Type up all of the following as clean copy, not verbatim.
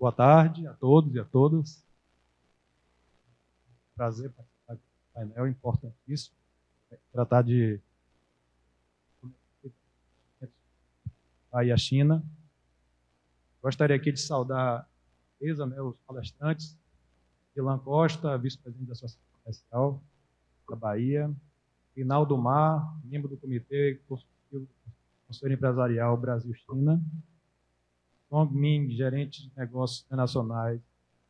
Boa tarde a todos e a todas. Prazer participar do painel importantíssimo. Tratar de aí a China. Gostaria aqui de saudar os palestrantes, Ilan Costa, vice-presidente da Associação Comercial da Bahia, Rinaldo Mar, membro do Comitê Consultivo do Conselho Empresarial Brasil-China, Song Min, gerente de negócios internacionais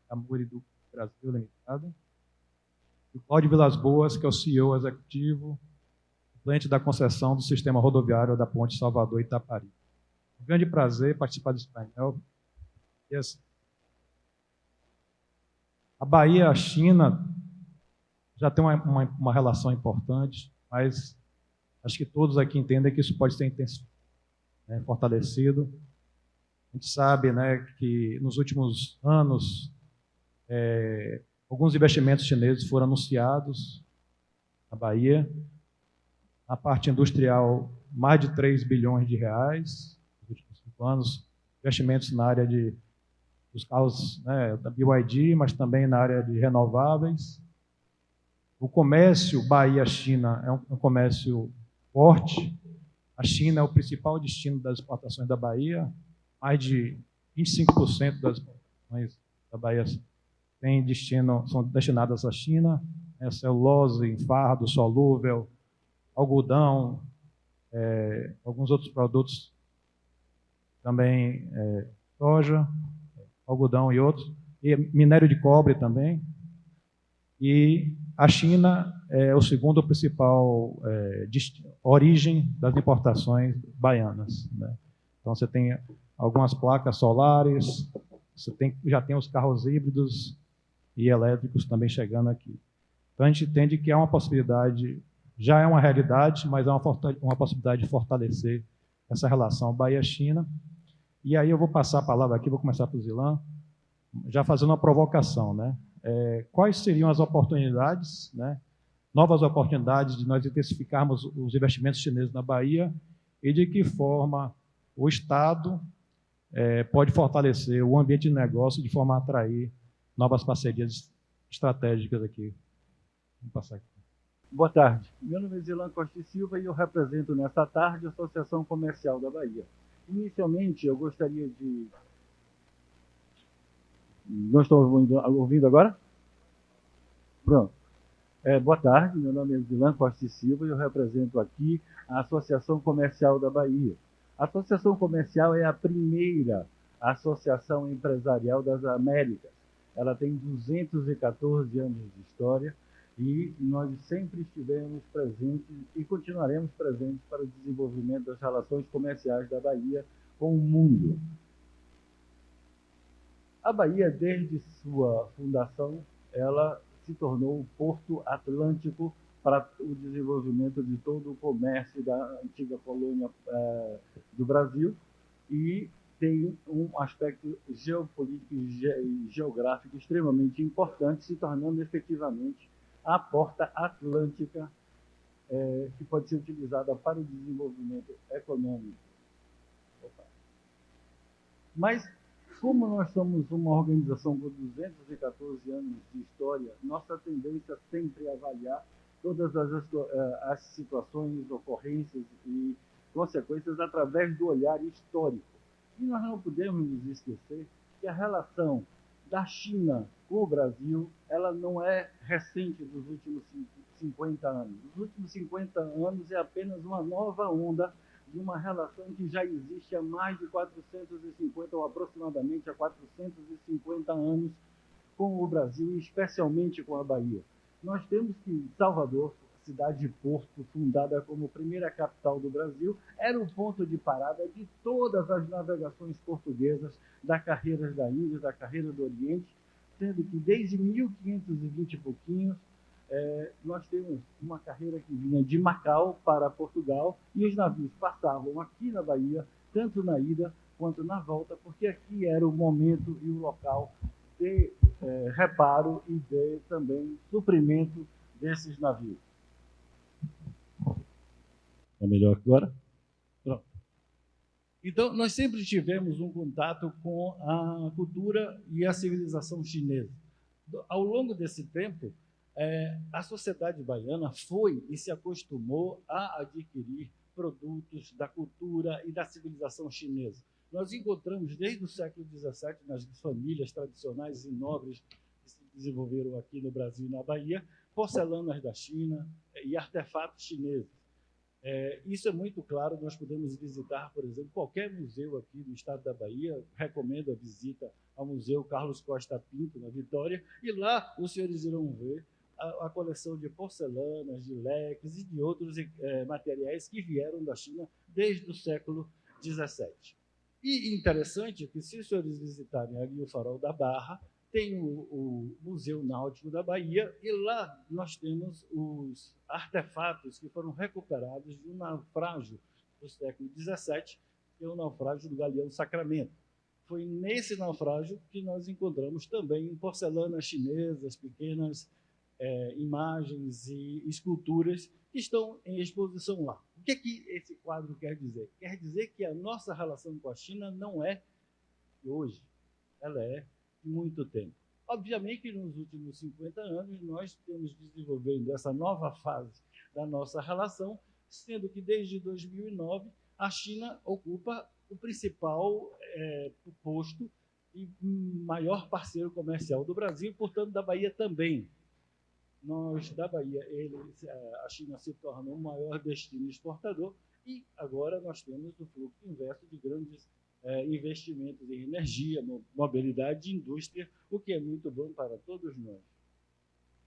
da Muri do Brasil Limitada, e o Cláudio Vilas Boas, que é o CEO executivo, suplente da concessão do sistema rodoviário da Ponte Salvador Itaparica. Um grande prazer participar desse painel. A Bahia e a China já tem uma relação importante, mas acho que todos aqui entendem que isso pode ser intensificado, fortalecido. A gente sabe, que nos últimos anos alguns investimentos chineses foram anunciados na Bahia. Na parte industrial, mais de 3 bilhões de reais nos últimos 5 anos, investimentos na área dos carros da BYD, mas também na área de renováveis. O comércio Bahia-China é um comércio forte. A China é o principal destino das exportações da Bahia. Mais de 25% das exportações da Bahia são destinadas à China. Celulose, fardo, solúvel, algodão, alguns outros produtos também, soja, algodão e outros, e minério de cobre também. E a China é o segundo principal origem das importações baianas. Então, você tem algumas placas solares, já tem os carros híbridos e elétricos também chegando aqui. Então, a gente entende que é uma possibilidade, já é uma realidade, mas é uma possibilidade de fortalecer essa relação Bahia-China. E aí eu vou passar a palavra aqui, vou começar para o Zilan, já fazendo uma provocação, quais seriam as oportunidades, novas oportunidades de nós intensificarmos os investimentos chineses na Bahia e de que forma o Estado pode fortalecer o ambiente de negócio de forma a atrair novas parcerias estratégicas aqui. Vamos passar aqui. Boa tarde. Meu nome é Zilan Costa e Silva e eu represento nesta tarde a Associação Comercial da Bahia. Inicialmente, eu gostaria de... Não estou ouvindo agora? Pronto. Boa tarde, meu nome é Zilan Costa e Silva e eu represento aqui a Associação Comercial da Bahia. A Associação Comercial é a primeira associação empresarial das Américas. Ela tem 214 anos de história e nós sempre estivemos presentes e continuaremos presentes para o desenvolvimento das relações comerciais da Bahia com o mundo. A Bahia, desde sua fundação, ela se tornou o porto atlântico para o desenvolvimento de todo o comércio da antiga colônia do Brasil e tem um aspecto geopolítico e geográfico extremamente importante, se tornando efetivamente a porta atlântica que pode ser utilizada para o desenvolvimento econômico. Mas, como nós somos uma organização com 214 anos de história, nossa tendência sempre é avaliar todas as situações, ocorrências e consequências através do olhar histórico. E nós não podemos nos esquecer que a relação da China com o Brasil, ela não é recente dos últimos 50 anos. Os últimos 50 anos é apenas uma nova onda de uma relação que já existe há mais de 450, ou aproximadamente há 450 anos com o Brasil, e especialmente com a Bahia. Nós temos que Salvador, cidade-porto, fundada como primeira capital do Brasil, era o ponto de parada de todas as navegações portuguesas da carreira da Índia, da carreira do Oriente, sendo que desde 1520 e pouquinhos, nós temos uma carreira que vinha de Macau para Portugal e os navios passavam aqui na Bahia, tanto na ida quanto na volta, porque aqui era o momento e o local de reparo e de também suprimento desses navios. É melhor agora? Pronto. Então, nós sempre tivemos um contato com a cultura e a civilização chinesa. Ao longo desse tempo, a sociedade baiana foi e se acostumou a adquirir produtos da cultura e da civilização chinesa. Nós encontramos, desde o século XVII, nas famílias tradicionais e nobres que se desenvolveram aqui no Brasil e na Bahia, porcelanas da China e artefatos chineses. Isso é muito claro, nós podemos visitar, por exemplo, qualquer museu aqui do estado da Bahia, recomendo a visita ao Museu Carlos Costa Pinto, na Vitória, e lá os senhores irão ver a coleção de porcelanas, de leques e de outros materiais que vieram da China desde o século XVII. E interessante que, se os senhores visitarem ali o Farol da Barra, tem o Museu Náutico da Bahia, e lá nós temos os artefatos que foram recuperados de um naufrágio do século XVII, que é o naufrágio do Galeão Sacramento. Foi nesse naufrágio que nós encontramos também porcelanas chinesas, pequenas imagens e esculturas que estão em exposição lá. O que esse quadro quer dizer? Quer dizer que a nossa relação com a China não é de hoje, ela é de muito tempo. Obviamente que nos últimos 50 anos nós temos desenvolvendo essa nova fase da nossa relação, sendo que desde 2009 a China ocupa o principal posto e maior parceiro comercial do Brasil, e, portanto, da Bahia também. Da Bahia, a China se torna o maior destino exportador, e agora nós temos o fluxo inverso de grandes investimentos em energia, mobilidade e indústria, o que é muito bom para todos nós.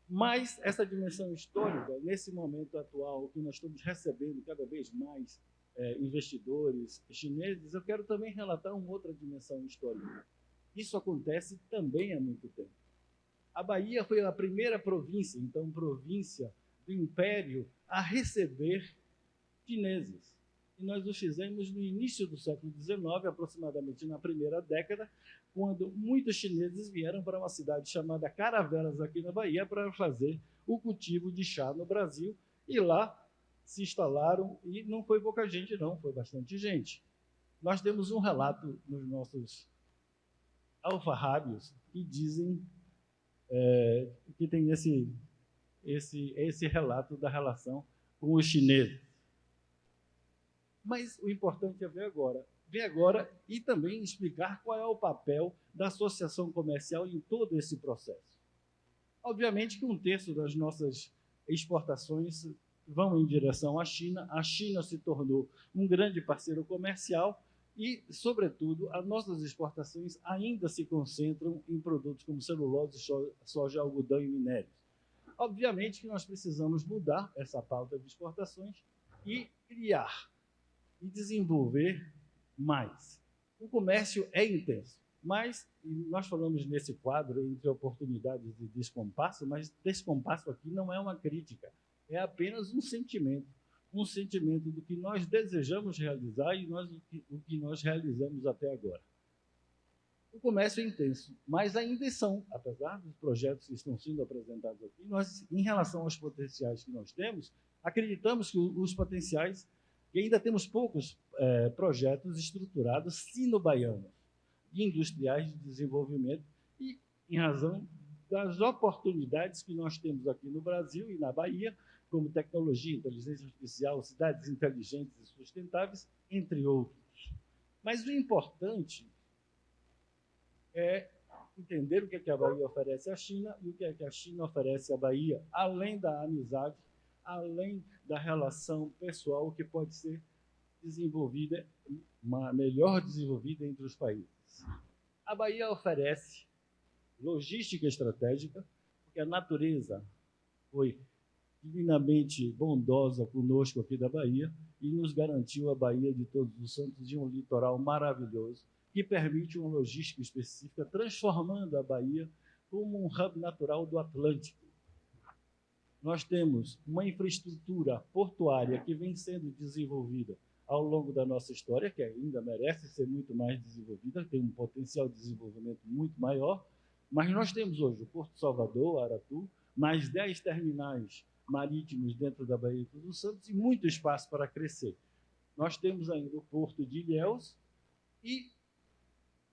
Mas essa dimensão histórica, nesse momento atual, que nós estamos recebendo cada vez mais investidores chineses, eu quero também relatar uma outra dimensão histórica. Isso acontece também há muito tempo. A Bahia foi a primeira província, então província do Império, a receber chineses. E nós o fizemos no início do século XIX, aproximadamente na primeira década, quando muitos chineses vieram para uma cidade chamada Caravelas, aqui na Bahia, para fazer o cultivo de chá no Brasil, e lá se instalaram, e não foi pouca gente não, foi bastante gente. Nós temos um relato nos nossos alfarrábios que dizem que tem esse relato da relação com os chineses. Mas o importante é ver agora e também explicar qual é o papel da associação comercial em todo esse processo. Obviamente que 1/3 das nossas exportações vão em direção à China. A China se tornou um grande parceiro comercial e, sobretudo, as nossas exportações ainda se concentram em produtos como celulose, soja, algodão e minérios. Obviamente que nós precisamos mudar essa pauta de exportações e criar e desenvolver mais. O comércio é intenso, mas nós falamos nesse quadro entre oportunidades e descompasso, mas descompasso aqui não é uma crítica, é apenas um sentimento do que nós desejamos realizar e o que nós realizamos até agora. O comércio é intenso, mas ainda apesar dos projetos que estão sendo apresentados aqui, nós, em relação aos potenciais que nós temos, acreditamos que os potenciais, que ainda temos poucos projetos estruturados sino-baianos, industriais de desenvolvimento, e em razão das oportunidades que nós temos aqui no Brasil e na Bahia, como tecnologia, inteligência artificial, cidades inteligentes e sustentáveis, entre outros. Mas o importante é entender o que a Bahia oferece à China e o que a China oferece à Bahia, além da amizade, além da relação pessoal que pode ser desenvolvida, melhor desenvolvida entre os países. A Bahia oferece logística estratégica, porque a natureza foi divinamente bondosa conosco aqui da Bahia e nos garantiu a Bahia de Todos os Santos de um litoral maravilhoso que permite uma logística específica, transformando a Bahia como um hub natural do Atlântico. Nós temos uma infraestrutura portuária que vem sendo desenvolvida ao longo da nossa história, que ainda merece ser muito mais desenvolvida, tem um potencial de desenvolvimento muito maior, mas nós temos hoje o Porto de Salvador, Aratu, mais 10 terminais marítimos dentro da Bahia de Todos os Santos e muito espaço para crescer. Nós temos ainda o Porto de Ilhéus E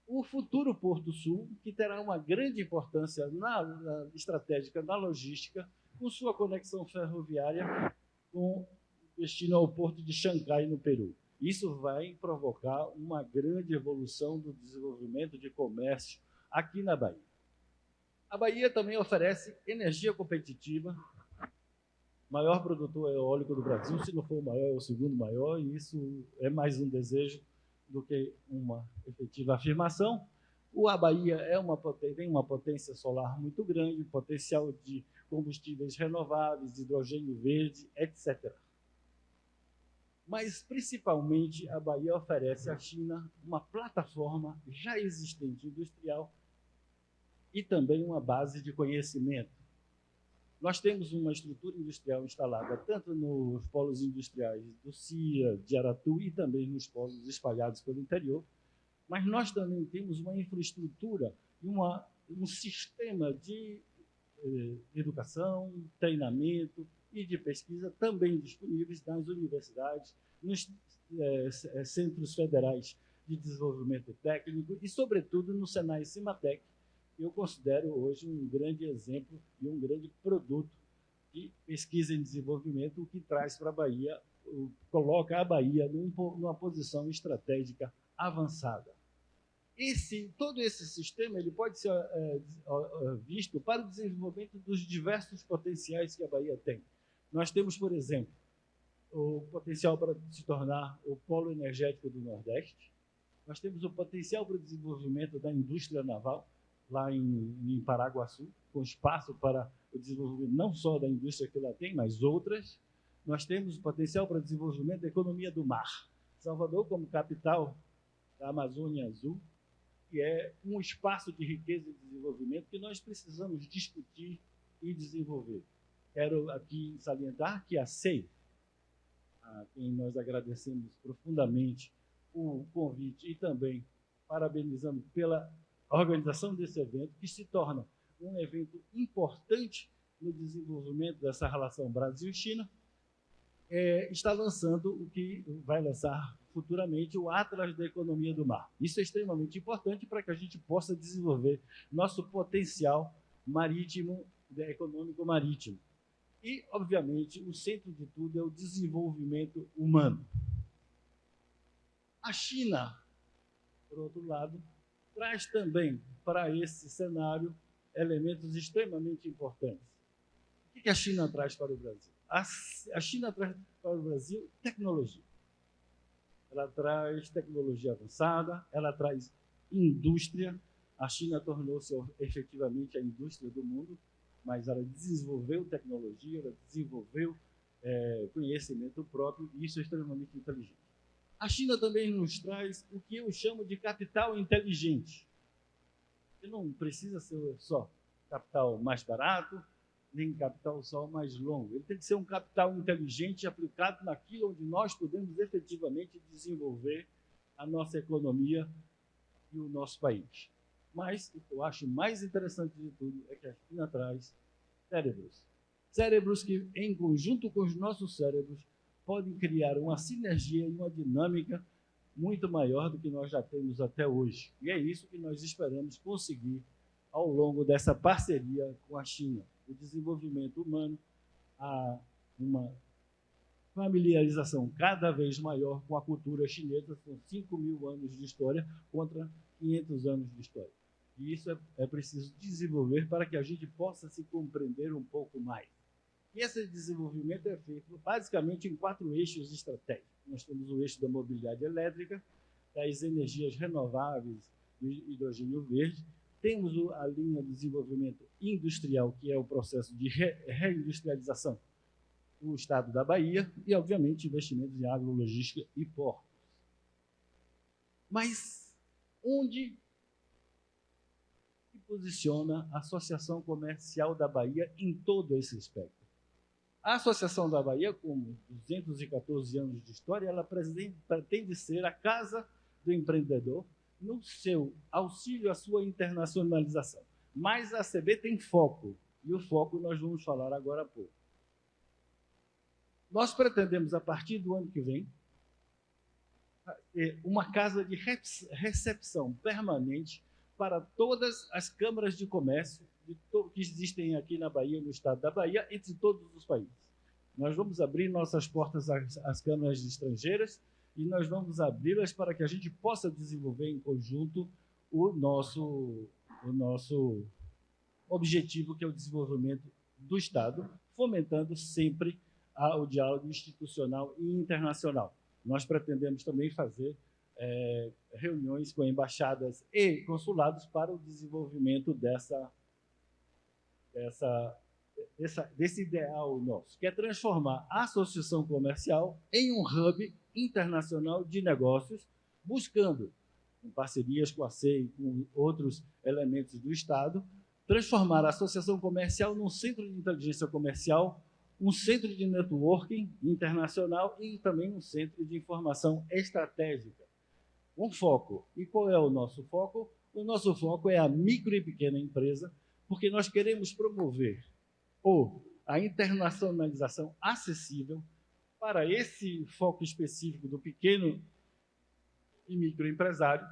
o futuro Porto Sul, que terá uma grande importância na estratégica, na logística, com sua conexão ferroviária com destino ao porto de Xangai, no Peru. Isso vai provocar uma grande evolução do desenvolvimento de comércio aqui na Bahia. A Bahia também oferece energia competitiva, maior produtor eólico do Brasil, se não for o maior, é o segundo maior, e isso é mais um desejo do que uma efetiva afirmação. A Bahia tem uma potência solar muito grande, potencial de combustíveis renováveis, hidrogênio verde, etc. Mas, principalmente, a Bahia oferece à China uma plataforma já existente industrial e também uma base de conhecimento. Nós temos uma estrutura industrial instalada tanto nos polos industriais do CIA, de Aratu e também nos polos espalhados pelo interior, mas nós também temos uma infraestrutura e um sistema de educação, treinamento e de pesquisa também disponíveis nas universidades, nos centros federais de desenvolvimento técnico e, sobretudo, no Senai Cimatec, que eu considero hoje um grande exemplo e um grande produto de pesquisa e desenvolvimento, o que traz para a Bahia, coloca a Bahia numa posição estratégica avançada. Todo esse sistema ele pode ser visto para o desenvolvimento dos diversos potenciais que a Bahia tem. Nós temos, por exemplo, o potencial para se tornar o polo energético do Nordeste. Nós temos o potencial para o desenvolvimento da indústria naval, lá em Paraguaçu, com espaço para o desenvolvimento não só da indústria que lá tem, mas outras. Nós temos o potencial para o desenvolvimento da economia do mar. Salvador, como capital da Amazônia Azul, que é um espaço de riqueza e desenvolvimento que nós precisamos discutir e desenvolver. Quero aqui salientar que a SEI, a quem nós agradecemos profundamente o convite e também parabenizamos pela organização desse evento, que se torna um evento importante no desenvolvimento dessa relação Brasil-China, está lançando o que vai lançar futuramente o Atlas da Economia do Mar. Isso é extremamente importante para que a gente possa desenvolver nosso potencial marítimo, econômico marítimo. E, obviamente, o centro de tudo é o desenvolvimento humano. A China, por outro lado, traz também para esse cenário elementos extremamente importantes. O que a China traz para o Brasil? A China traz para o Brasil tecnologia. Ela traz tecnologia avançada, ela traz indústria. A China tornou-se efetivamente a indústria do mundo, mas ela desenvolveu tecnologia, ela desenvolveu conhecimento próprio, e isso é extremamente inteligente. A China também nos traz o que eu chamo de capital inteligente. Que não precisa ser só capital mais barato, nem capital só mais longo. Ele tem que ser um capital inteligente aplicado naquilo onde nós podemos efetivamente desenvolver a nossa economia e o nosso país. Mas o que eu acho mais interessante de tudo é que a China traz cérebros. Cérebros que, em conjunto com os nossos cérebros, podem criar uma sinergia e uma dinâmica muito maior do que nós já temos até hoje. E é isso que nós esperamos conseguir ao longo dessa parceria com a China. O desenvolvimento humano, uma familiarização cada vez maior com a cultura chinesa, são 5.000 anos de história contra 500 anos de história. E isso é preciso desenvolver para que a gente possa se compreender um pouco mais. E esse desenvolvimento é feito basicamente em 4 eixos estratégicos. Nós temos o eixo da mobilidade elétrica, das energias renováveis e hidrogênio verde. Temos a linha de desenvolvimento industrial, que é o processo de reindustrialização do estado da Bahia, e, obviamente, investimentos em agrologística e portos. Mas onde se posiciona a Associação Comercial da Bahia em todo esse espectro? A Associação da Bahia, com 214 anos de história, ela pretende ser a casa do empreendedor no seu auxílio à sua internacionalização. Mas a ACB tem foco, e o foco nós vamos falar agora há pouco. Nós pretendemos, a partir do ano que vem, uma casa de recepção permanente para todas as câmaras de comércio que existem aqui na Bahia, no estado da Bahia, entre todos os países. Nós vamos abrir nossas portas às câmaras estrangeiras e nós vamos abri-las para que a gente possa desenvolver em conjunto o nosso objetivo, que é o desenvolvimento do Estado, fomentando sempre o diálogo institucional e internacional. Nós pretendemos também fazer reuniões com embaixadas e consulados para o desenvolvimento desse ideal nosso, que é transformar a associação comercial em um hub internacional de negócios, buscando, com parcerias com a CEI e com outros elementos do Estado, transformar a associação comercial num centro de inteligência comercial, um centro de networking internacional e também um centro de informação estratégica. Um foco. E qual é o nosso foco? O nosso foco é a micro e pequena empresa, porque nós queremos promover a internacionalização acessível para esse foco específico do pequeno e microempresário,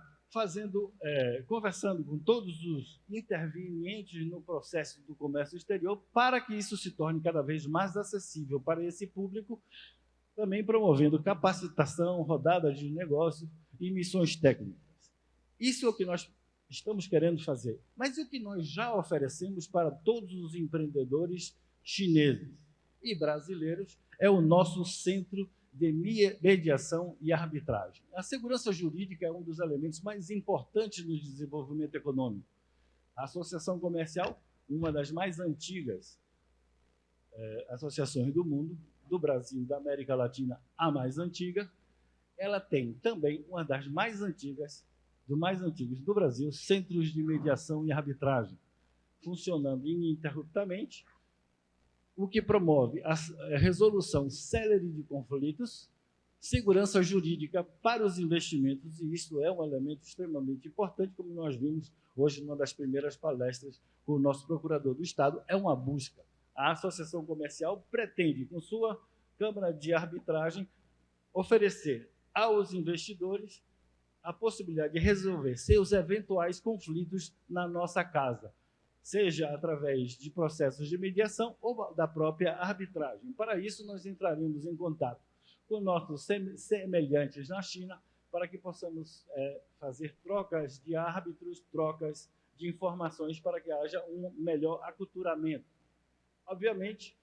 conversando com todos os intervenientes no processo do comércio exterior, para que isso se torne cada vez mais acessível para esse público, também promovendo capacitação, rodada de negócio e missões técnicas. Isso é o que nós estamos querendo fazer. Mas o que nós já oferecemos para todos os empreendedores chineses e brasileiros é o nosso centro de mediação e arbitragem. A segurança jurídica é um dos elementos mais importantes no desenvolvimento econômico. A associação comercial, uma das mais antigas associações do mundo, do Brasil, da América Latina, a mais antiga, ela tem também uma das mais antigas do Brasil, centros de mediação e arbitragem, funcionando ininterruptamente, o que promove a resolução célere de conflitos, segurança jurídica para os investimentos, e isso é um elemento extremamente importante, como nós vimos hoje numa das primeiras palestras com o nosso procurador do Estado, é uma busca. A associação comercial pretende, com sua Câmara de Arbitragem, oferecer aos investidores a possibilidade de resolver seus eventuais conflitos na nossa casa, seja através de processos de mediação ou da própria arbitragem. Para isso, nós entraremos em contato com nossos semelhantes na China, para que possamos fazer trocas de árbitros, trocas de informações, para que haja um melhor aculturamento. Obviamente,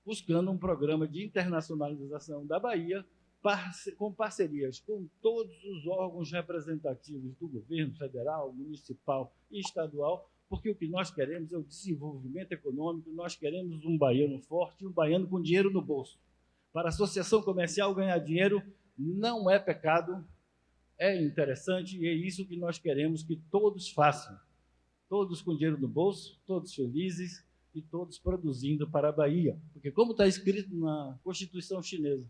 buscando um programa de internacionalização da Bahia, com parcerias com todos os órgãos representativos do governo federal, municipal e estadual, porque o que nós queremos é o desenvolvimento econômico, nós queremos um baiano forte, um baiano com dinheiro no bolso. Para a associação comercial, ganhar dinheiro não é pecado, é interessante, e é isso que nós queremos que todos façam. Todos com dinheiro no bolso, todos felizes e todos produzindo para a Bahia. Porque, como está escrito na Constituição chinesa,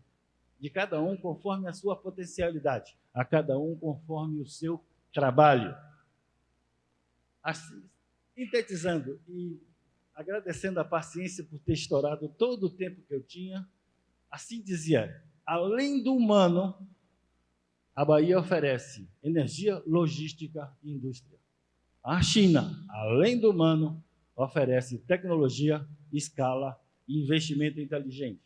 de cada um conforme a sua potencialidade, a cada um conforme o seu trabalho. Assim, sintetizando e agradecendo a paciência por ter estourado todo o tempo que eu tinha, assim dizia, além do humano, a Bahia oferece energia, logística e indústria. A China, além do humano, oferece tecnologia, escala e investimento inteligente.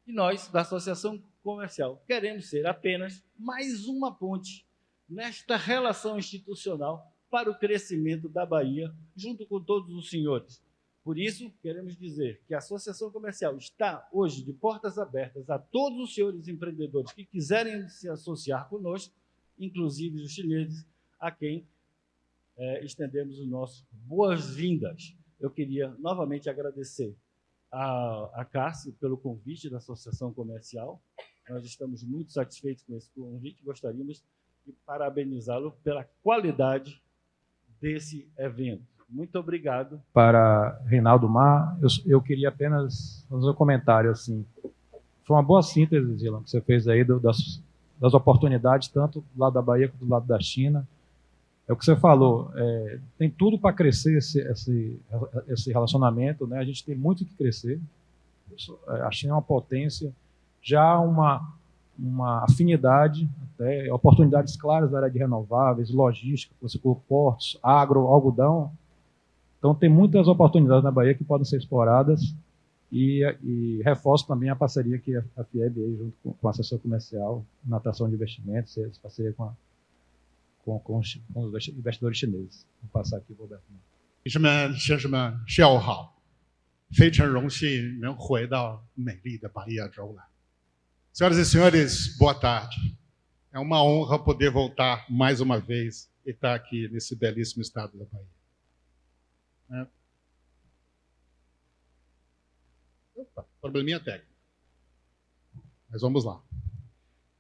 E nós, da Associação Comercial, queremos ser apenas mais uma ponte nesta relação institucional para o crescimento da Bahia, junto com todos os senhores. Por isso, queremos dizer que a Associação Comercial está hoje de portas abertas a todos os senhores empreendedores que quiserem se associar conosco, inclusive os chineses, a quem estendemos os nossos boas-vindas. Eu queria novamente agradecer a Cássio pelo convite da Associação Comercial. Nós estamos muito satisfeitos com esse convite, gostaríamos de parabenizá-lo pela qualidade desse evento. Muito obrigado. Para Reinaldo Mar, eu queria apenas fazer um comentário assim. Foi uma boa síntese, Zilan, que você fez aí das oportunidades, tanto do lado da Bahia quanto do lado da China. É o que você falou, tem tudo para crescer esse relacionamento, né? A gente tem muito que crescer. A China é uma potência, já uma uma afinidade, até oportunidades claras na área de renováveis, logística, você colocou portos, agro, algodão. Então, tem muitas oportunidades na Bahia que podem ser exploradas e reforço também a parceria que a FIEB, aí, junto com o assessor comercial, na atração de investimentos, essa parceria com os investidores chineses. Vou passar aqui, Roberto. 女士们、先生们，下午好！非常荣幸能回到美丽的Bahia州来。Senhoras e senhores, boa tarde. É uma honra poder voltar mais uma vez e estar aqui nesse belíssimo estado da Bahia. Opa, probleminha técnica. Mas vamos lá.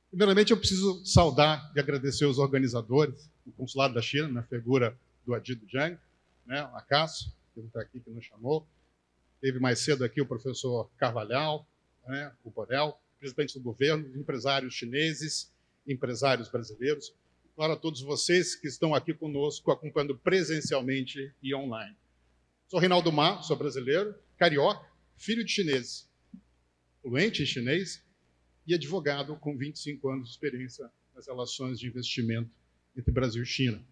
Primeiramente, eu preciso saudar e agradecer os organizadores, o Consulado da China, na figura do Adido Zhang, né, o Acácio, que está aqui, que nos chamou. Teve mais cedo aqui o professor Carvalhal, né, o Borel, presidente do governo, empresários chineses, empresários brasileiros. Claro, a todos vocês que estão aqui conosco, acompanhando presencialmente e online. Sou Reinaldo Ma, sou brasileiro, carioca, filho de chineses, fluente em chinês e advogado com 25 anos de experiência nas relações de investimento entre Brasil e China.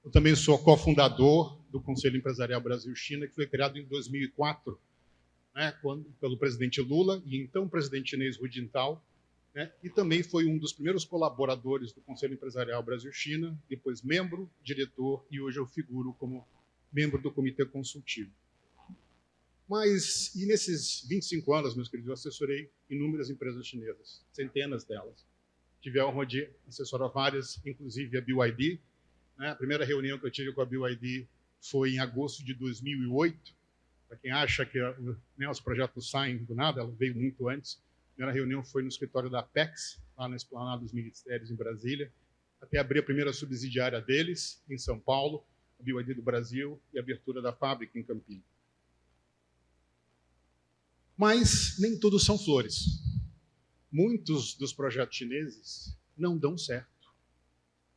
Eu também sou cofundador do Conselho Empresarial Brasil-China, que foi criado em 2004, né, pelo presidente Lula e então presidente chinês Hu Jintao, né, e também foi um dos primeiros colaboradores do Conselho Empresarial Brasil-China, depois membro, diretor, e hoje eu figuro como membro do Comitê Consultivo. Mas, e nesses 25 anos, meus queridos, eu assessorei inúmeras empresas chinesas, centenas delas. Tive a honra de assessorar várias, inclusive a BYD. A primeira reunião que eu tive com a BYD foi em agosto de 2008. Para quem acha que os projetos saem do nada, ela veio muito antes. A primeira reunião foi no escritório da Apex, lá na Esplanada dos Ministérios, em Brasília, até abrir a primeira subsidiária deles, em São Paulo, a BYD do Brasil, e a abertura da fábrica em Campinas. Mas nem todos são flores. Muitos dos projetos chineses não dão certo.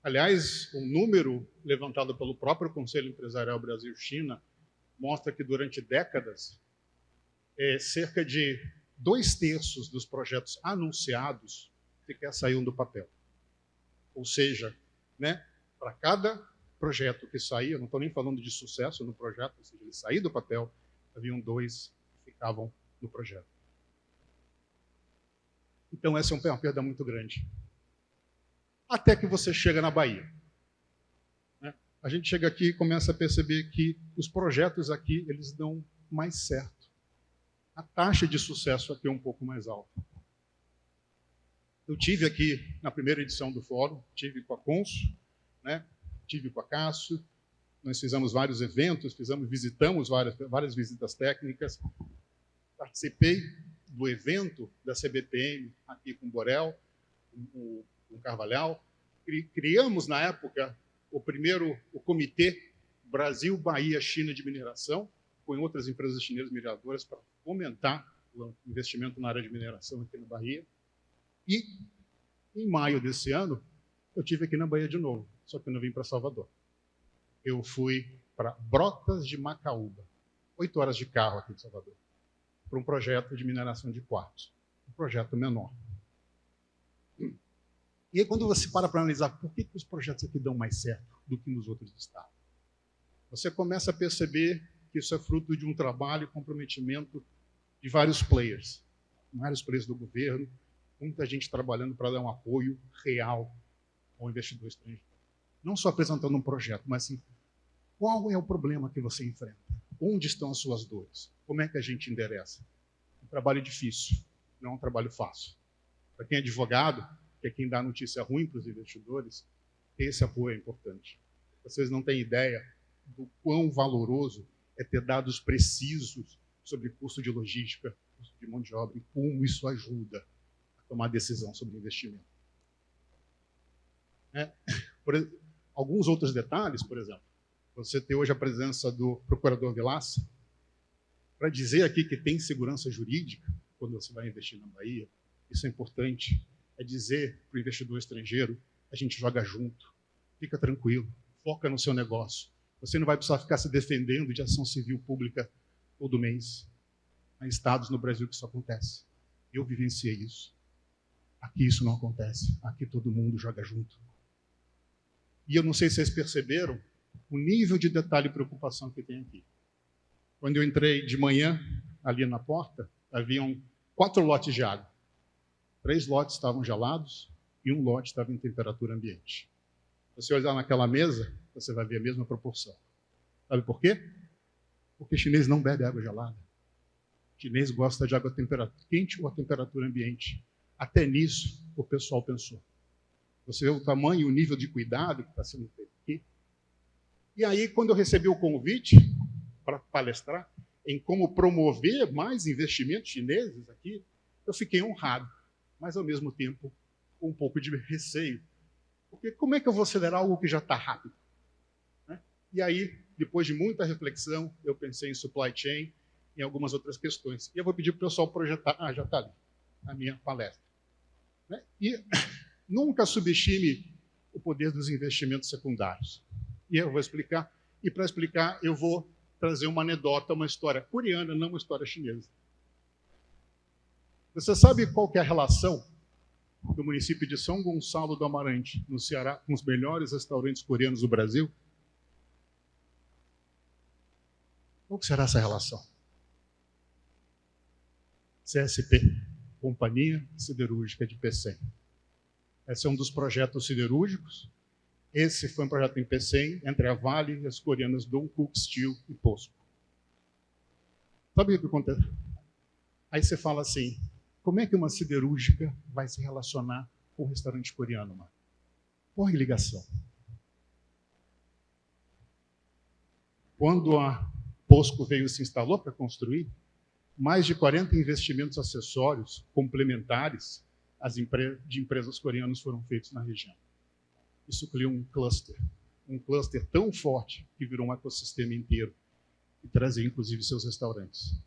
Aliás, um número levantado pelo próprio Conselho Empresarial Brasil-China mostra que durante décadas, cerca de 2/3 dos projetos anunciados sequer saíam do papel. Ou seja, né, para cada projeto que saía, não estou nem falando de sucesso no projeto, ou seja, ele saía do papel, haviam 2 que ficavam no projeto. Então, essa é uma perda muito grande. Até que você chega na Bahia. A gente chega aqui e começa a perceber que os projetos aqui, eles dão mais certo. A taxa de sucesso aqui é um pouco mais alta. Eu tive aqui na primeira edição do fórum, tive com a Consul, né? Tive com a Cássio, nós fizemos vários eventos, visitamos várias visitas técnicas, participei do evento da CBPM aqui com o Borel, com o Carvalhal. Criamos, na época, o Comitê Brasil-Bahia-China de Mineração, com outras empresas chinesas mineradoras, para fomentar o investimento na área de mineração aqui na Bahia. E, em maio desse ano, eu estive aqui na Bahia de novo, só que eu não vim para Salvador. Eu fui para Brotas de Macaúba, 8 horas de carro aqui de Salvador, para um projeto de mineração de quartzo, um projeto menor. E aí, quando você para analisar por que os projetos aqui dão mais certo do que nos outros estados, você começa a perceber que isso é fruto de um trabalho e comprometimento de vários players do governo, muita gente trabalhando para dar um apoio real ao investidor estrangeiro. Não só apresentando um projeto, mas assim, qual é o problema que você enfrenta? Onde estão as suas dores? Como é que a gente endereça? É um trabalho difícil, não é um trabalho fácil. Para quem é advogado, que é quem dá notícia ruim para os investidores, esse apoio é importante. Vocês não têm ideia do quão valoroso é ter dados precisos sobre custo de logística, custo de mão de obra, e como isso ajuda a tomar decisão sobre investimento. Alguns outros detalhes, por exemplo, você ter hoje a presença do procurador Vilaça, para dizer aqui que tem segurança jurídica quando você vai investir na Bahia, isso é importante. É dizer para o investidor estrangeiro, a gente joga junto, fica tranquilo, foca no seu negócio. Você não vai precisar ficar se defendendo de ação civil pública todo mês. Há estados no Brasil que isso acontece. Eu vivenciei isso. Aqui isso não acontece. Aqui todo mundo joga junto. E eu não sei se vocês perceberam o nível de detalhe e preocupação que tem aqui. Quando eu entrei de manhã, ali na porta, haviam 4 lotes de água. 3 lotes estavam gelados e 1 lote estava em temperatura ambiente. Se você olhar naquela mesa, você vai ver a mesma proporção. Sabe por quê? Porque chinês não bebe água gelada. O chinês gosta de água a temperatura quente ou a temperatura ambiente. Até nisso, o pessoal pensou. Você vê o tamanho e o nível de cuidado que está sendo feito aqui. E aí, quando eu recebi o convite para palestrar em como promover mais investimentos chineses aqui, eu fiquei honrado, mas ao mesmo tempo com um pouco de receio. Porque como é que eu vou acelerar algo que já está rápido? Né? E aí, depois de muita reflexão, eu pensei em supply chain e em algumas outras questões. E eu vou pedir para o pessoal projetar. Já está ali, a minha palestra. Né? E nunca subestime o poder dos investimentos secundários. E eu vou explicar. E para explicar, eu vou trazer uma anedota, uma história coreana, não uma história chinesa. Você sabe qual que é a relação do município de São Gonçalo do Amarante, no Ceará, com os melhores restaurantes coreanos do Brasil? Qual que será essa relação? CSP, Companhia Siderúrgica de Pecém. Esse é um dos projetos siderúrgicos. Esse foi um projeto em Pecém, entre a Vale e as coreanas Dongkook Steel e POSCO. Sabe o que acontece? Aí você fala assim, como é que uma siderúrgica vai se relacionar com um restaurante coreano, mano? Por ligação. Quando a POSCO veio e se instalou para construir, mais de 40 investimentos acessórios complementares de empresas coreanas foram feitos na região. Isso criou um cluster tão forte que virou um ecossistema inteiro e trazia inclusive seus restaurantes.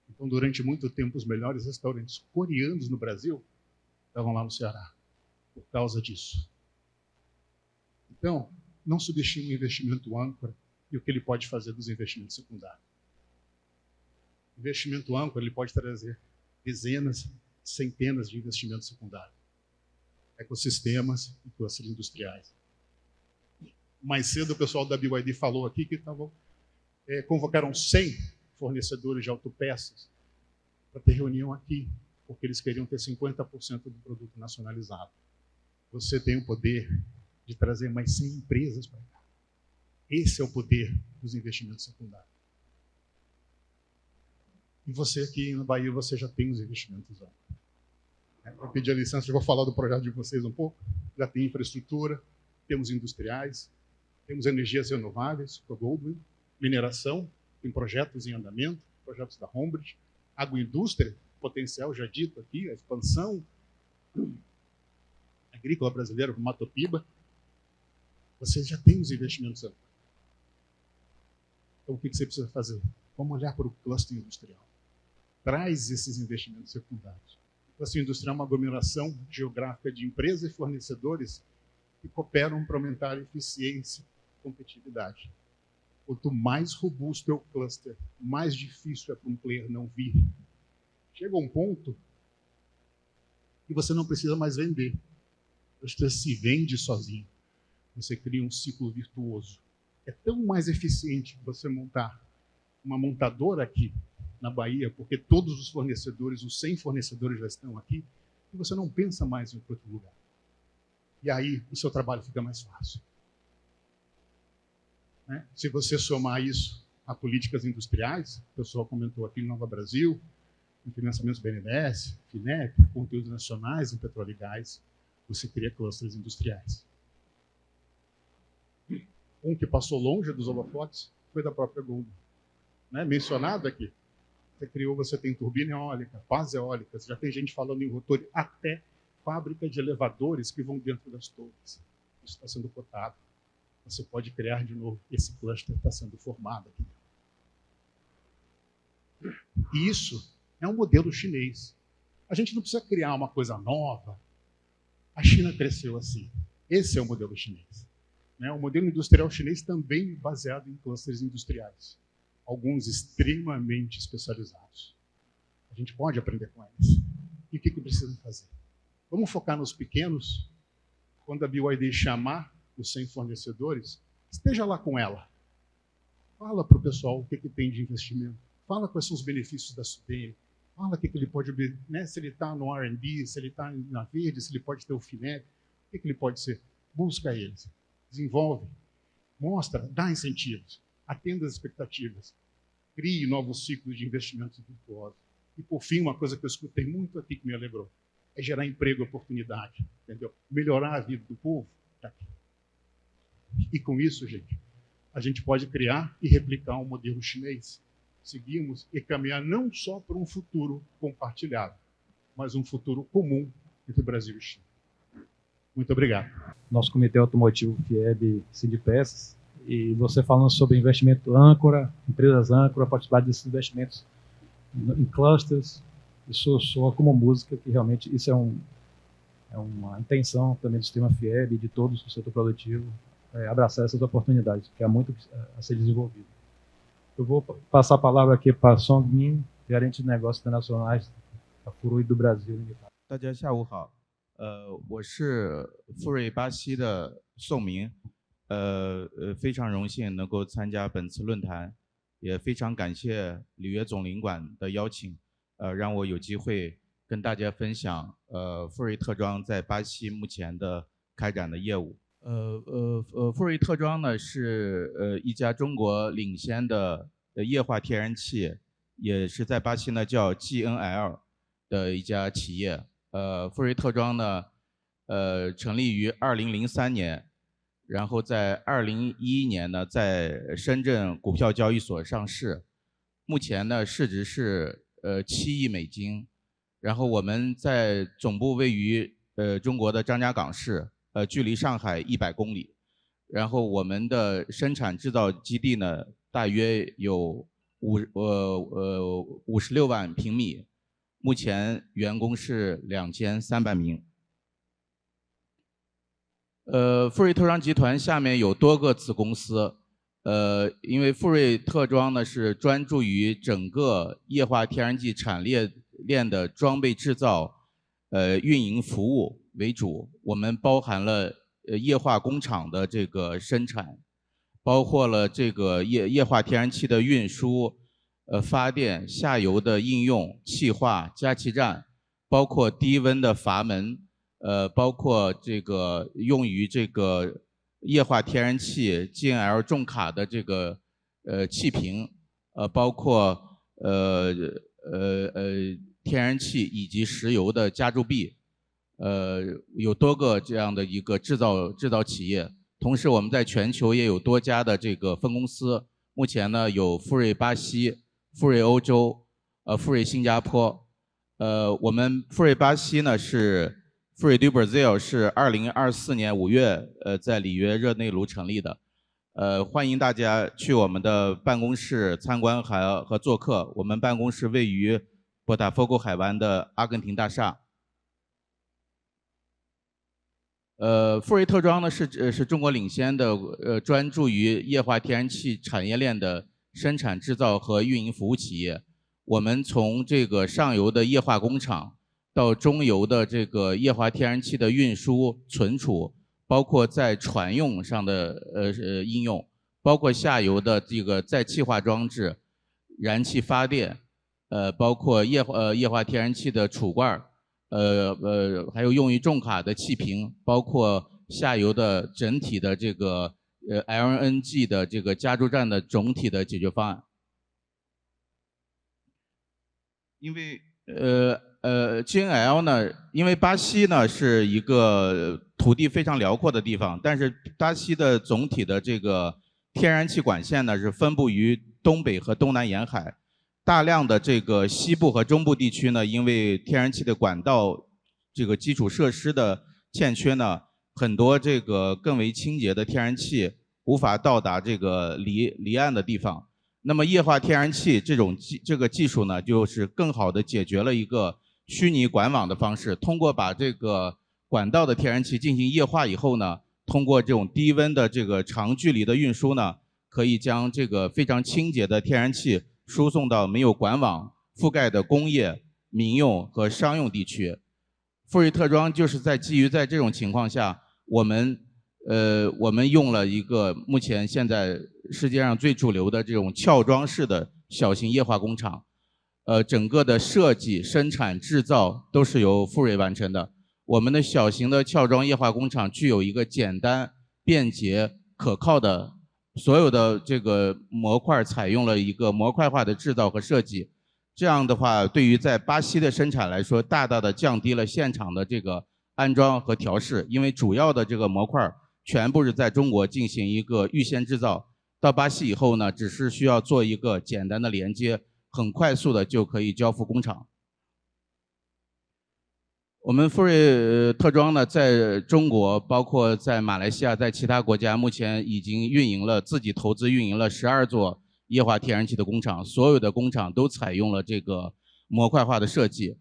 Então, durante muito tempo, os melhores restaurantes coreanos no Brasil estavam lá no Ceará, por causa disso. Então, não subestime o investimento âncora e o que ele pode fazer dos investimentos secundários. O investimento âncora ele pode trazer dezenas, centenas de investimentos secundários. Ecossistemas e clusters industriais. Mais cedo, o pessoal da BYD falou aqui que convocaram 100 fornecedores de autopeças para ter reunião aqui, porque eles queriam ter 50% do produto nacionalizado. Você tem o poder de trazer mais 100 empresas para cá. Esse é o poder dos investimentos secundários. E você aqui na Bahia, você já tem os investimentos âncora. Eu pedi a licença, eu vou falar do projeto de vocês um pouco. Já tem infraestrutura, temos industriais, temos energias renováveis, com a Goldwind, mineração, tem projetos em andamento, projetos da Hombridge, agroindústria, potencial já dito aqui, a expansão agrícola brasileira, como Matopiba. Você já tem os investimentos âncora. Então, o que você precisa fazer? Vamos olhar para o cluster industrial. Traz esses investimentos secundários. O cluster industrial é uma aglomeração geográfica de empresas e fornecedores que cooperam para aumentar a eficiência e competitividade. Quanto mais robusto é o cluster, mais difícil é para um player não vir. Chega a um ponto que você não precisa mais vender. Você se vende sozinho. Você cria um ciclo virtuoso. É tão mais eficiente você montar uma montadora aqui na Bahia, porque todos os fornecedores, os 100 fornecedores já estão aqui, e você não pensa mais em outro lugar. E aí o seu trabalho fica mais fácil. Né? Se você somar isso a políticas industriais, o pessoal comentou aqui no Nova Brasil, em financiamentos BNDES, FINEP, conteúdos nacionais em petróleo e gás, você cria clusters industriais. Um que passou longe dos holofotes foi da própria Goldwind. Né? Mencionado aqui. Você tem turbina eólica, pás eólicas, já tem gente falando em rotor, até fábrica de elevadores que vão dentro das torres. Isso está sendo cotado. Você pode criar de novo. Esse cluster está sendo formado aqui. E isso é um modelo chinês. A gente não precisa criar uma coisa nova. A China cresceu assim. Esse é o modelo chinês. O modelo industrial chinês também baseado em clusters industriais. Alguns extremamente especializados. A gente pode aprender com eles. E o que precisa fazer? Vamos focar nos pequenos. Quando a BYD chamar os 100 fornecedores, esteja lá com ela. Fala para o pessoal o que tem de investimento. Fala quais são os benefícios da SUDENE. Fala o que ele pode, né? Se ele está no R&D, se ele está na Verde, se ele pode ter o FINEP, o que ele pode ser. Busca eles, desenvolve, mostra, dá incentivos, atenda as expectativas, crie novos ciclos de investimentos virtuosos. E, por fim, uma coisa que eu escutei muito aqui que me alegrou, é gerar emprego e oportunidade, entendeu? Melhorar a vida do povo, está aqui. E com isso, gente, a gente pode criar e replicar um modelo chinês. Seguimos e caminhar não só para um futuro compartilhado, mas um futuro comum entre Brasil e China. Muito obrigado. Nosso Comitê Automotivo FIEB Sindipeças, e você falando sobre investimento âncora, empresas âncora, a possibilidade desses investimentos em clusters, isso soa como música, que realmente isso é uma intenção também do sistema FIEB e de todos do setor produtivo, abraçar essas oportunidades, porque há muito a ser desenvolvido. Eu vou passar a palavra aqui para Song Min, gerente de negócios internacionais da Furui do Brasil. 大家下午好，我是富瑞巴西的宋明，非常荣幸能够参加本次论坛，也非常感谢里约总领馆的邀请，让我有机会跟大家分享富瑞特装在巴西目前的开展的业务。富瑞特装呢是一家中国领先的液化天然气，也是在巴西呢叫 GNL 的一家企业。富瑞特装呢成立于2003年，然后在2011年呢在深圳股票交易所上市，目前呢市值是7亿美金，然后我们在总部位于中国的张家港市。距离上海100公里，然后我们的生产制造基地呢，大约有56万平米，目前员工是2300名。富瑞特装集团下面有多个子公司，因为富瑞特装呢是专注于整个液化天然气产业链的装备制造、运营服务为主，我们包含了液化工厂的这个生产，包括了这个液化天然气的运输、发电、下游的应用、气化、加气站，包括低温的阀门，包括这个用于这个液化天然气 GNL 重卡的这个气瓶，包括天然气以及石油的加注臂。有多个这样的一个制造企业，同时我们在全球也有多家的这个分公司。目前呢有富瑞巴西、富瑞欧洲、富瑞新加坡。我们富瑞巴西呢是富瑞do Brasil， 是2024年5月在里约热内卢成立的。欢迎大家去我们的办公室参观和做客。我们办公室位于波塔佛戈海湾的阿根廷大厦。富瑞特装呢是中国领先的专注于液化天然气产业链的生产制造和运营服务企业。我们从这个上游的液化工厂到中游的这个液化天然气的运输、存储，包括在船用上的应用，包括下游的这个再气化装置、燃气发电，包括液化天然气的储罐。还有用于重卡的气瓶，包括下游的整体的这个LNG 的这个加注站的总体的解决方案。因为GNL 呢，因为巴西呢是一个土地非常辽阔的地方，但是巴西的总体的这个天然气管线呢是分布于东北和东南沿海。大量的这个西部和中部地区呢，因为天然气的管道这个基础设施的欠缺呢，很多这个更为清洁的天然气无法到达这个离岸的地方。那么液化天然气这个技术呢，就是更好的解决了一个虚拟管网的方式，通过把这个管道的天然气进行液化以后呢，通过这种低温的这个长距离的运输呢，可以将这个非常清洁的天然气输送到没有管网覆盖的工业、民用和商用地区。富瑞特装就是基于在这种情况下，我们用了一个目前现在世界上最主流的这种壳装式的小型液化工厂，整个的设计、生产、制造都是由富瑞完成的。我们的小型的壳装液化工厂具有一个简单、便捷、可靠的，所有的这个模块采用了一个模块化的制造和设计。这样的话，对于在巴西的生产来说，大大的降低了现场的这个安装和调试，因为主要的这个模块全部是在中国进行一个预先制造，到巴西以后呢，只是需要做一个简单的连接，很快速的就可以交付工厂。我们富瑞特装呢，在中国，包括在马来西亚，在其他国家，目前已经自己投资运营了12座液化天然气的工厂，所有的工厂都采用了这个模块化的设计。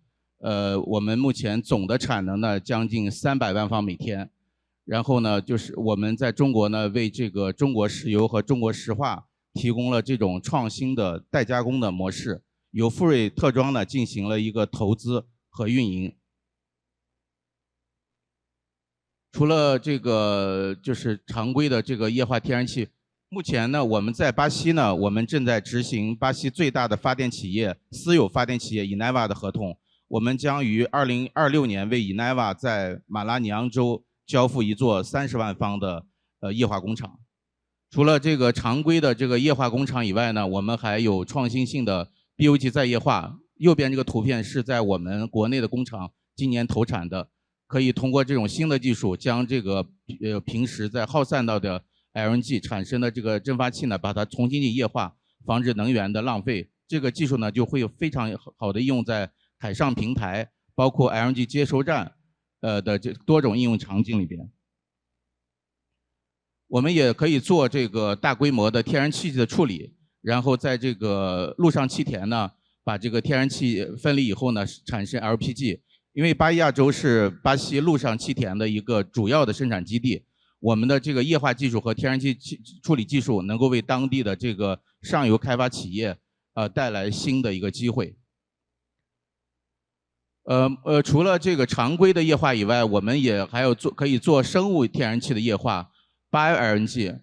我们目前总的产能呢，将近300万方每天。然后呢，就是我们在中国呢，为这个中国石油和中国石化提供了这种创新的代加工的模式，由富瑞特装呢进行了一个投资和运营。除了这个就是常规的这个液化天然气，目前呢，我们在巴西呢，我们正在执行巴西最大的私有发电企业 Eneva 的合同，我们将于2026年为 Eneva 在马拉尼昂州交付一座30万方的液化工厂。除了这个常规的这个液化工厂以外呢，我们还有创新性的 BOG 再液化。右边这个图片是在我们国内的工厂今年投产的。可以通过这种新的技术，将这个平时在耗散到的 LNG 产生的这个蒸发气呢，把它重新液化，防止能源的浪费。这个技术呢，就会有非常好的应用在海上平台，包括 LNG 接收站的这多种应用场景里边。我们也可以做这个大规模的天然气的处理，然后在这个陆上气田呢，把这个天然气分离以后呢，产生 LPG。因为巴伊亚州是巴西陆上气田的一个主要的生产基地，我们的这个液化技术和天然气处理技术能够为当地的这个上游开发企业带来新的一个机会。除了这个常规的液化以外，我们也还有可以做生物天然气的液化 BioLNG。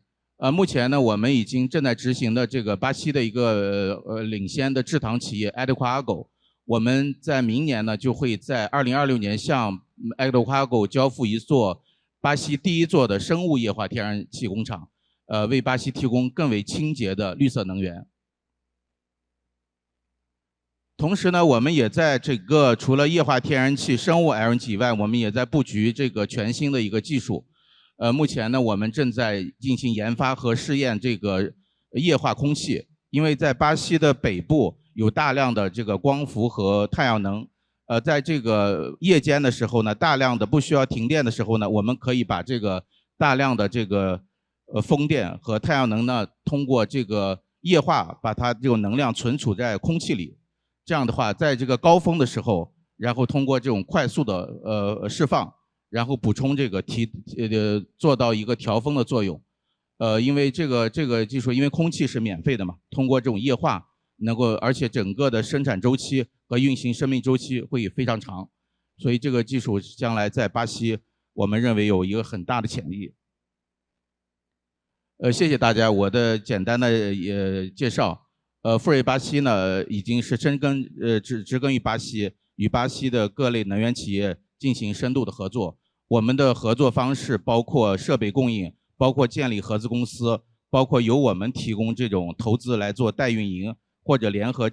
目前呢，我们已经正在执行的这个巴西的一个领先的制糖企业 Adequago。我们在明年呢，就会在2026年向 Adequago 交付一座巴西第一座的生物液化天然气工厂，为巴西提供更为清洁的绿色能源。同时呢，我们也在这个除了液化天然气、生物 LNG 以外，我们也在布局这个全新的一个技术。目前呢，我们正在进行研发和试验这个液化空气，因为在巴西的北部有大量的这个光伏和太阳能，在这个夜间的时候呢，大量的不需要停电的时候呢，我们可以把这个大量的这个风电和太阳能呢，通过这个液化把它这种能量存储在空气里，这样的话，在这个高峰的时候，然后通过这种快速的释放，然后补充这个做到一个调峰的作用。因为这个技术，因为空气是免费的嘛，通过这种液化。能够，而且整个的生产周期和运行生命周期会非常长，所以这个技术将来在巴西，我们认为有一个很大的潜力。谢谢大家，我的简单的介绍。富瑞巴西呢，已经是植根于巴西，与巴西的各类能源企业进行深度的合作。我们的合作方式包括设备供应，包括建立合资公司，包括由我们提供这种投资来做代运营。或者联合